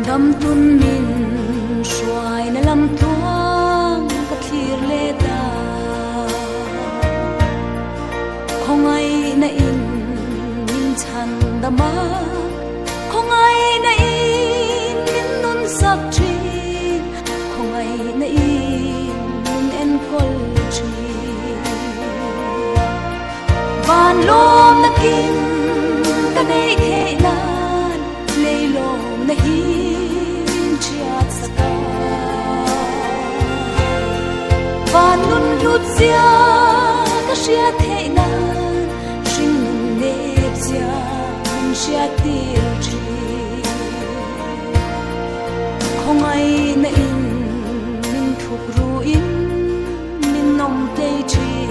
Đam tun min xoài na lam tuang ka thir le ta không ai na in min chan dama không ai na in min nun sak tri không ai na in min en kol tri van lom na kin ka nei the nan lei lom na hi và nun rút ra các xia thế nan sinh nun nếp ra mình xia tiêu chi không ai na in mình thuộc ruin mình nông tây chi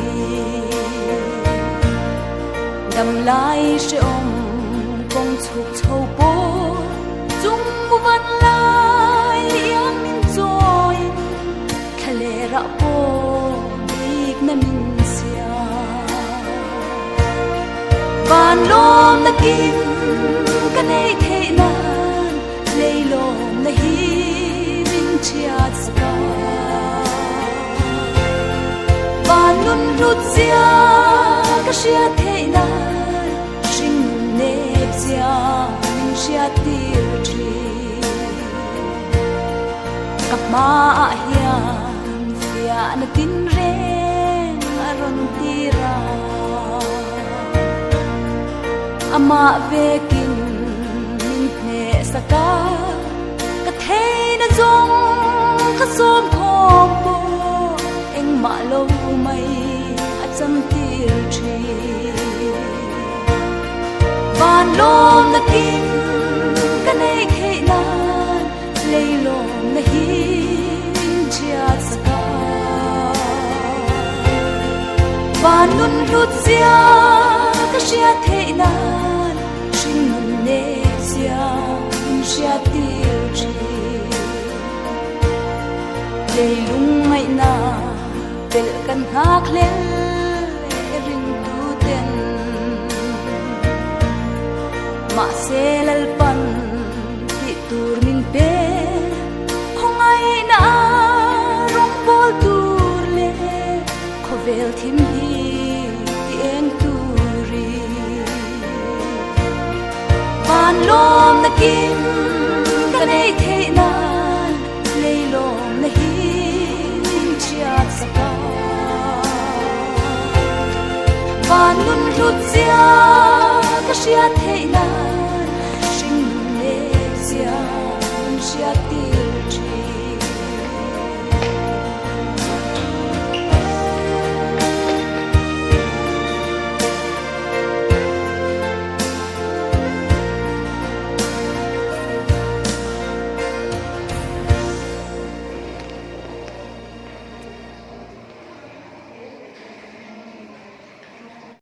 đầm lai sẽ ôm công thuộc thâu bố dung văn lai liang mình rồi khale ra po big na min sia van lom na kim ka nei the nan lei lom na hi min chiat ska van nun rut sia ka sia the nan sing ne sia min sia tir tri kap ma hian ya na tin reng aron tira ama vekin min ne saka ka thei na zong kha som khom bo eng ma lo mai a cham tir thi van lom na kin ka nei thei nan lei lom na hi chia saka van nun lut sia ka sia thei nan shin nun ne sia sia tir thi lei lung mai na tel kan hak le ring tu ten ma selal pan ti tur min pe khong ai na rong bol tur le khovel thim hi ti en turi van lom na kin ka nei thei nan lei lom na hi chiat saka van nun lut sia ka sia thei nan sing ne sia sia ti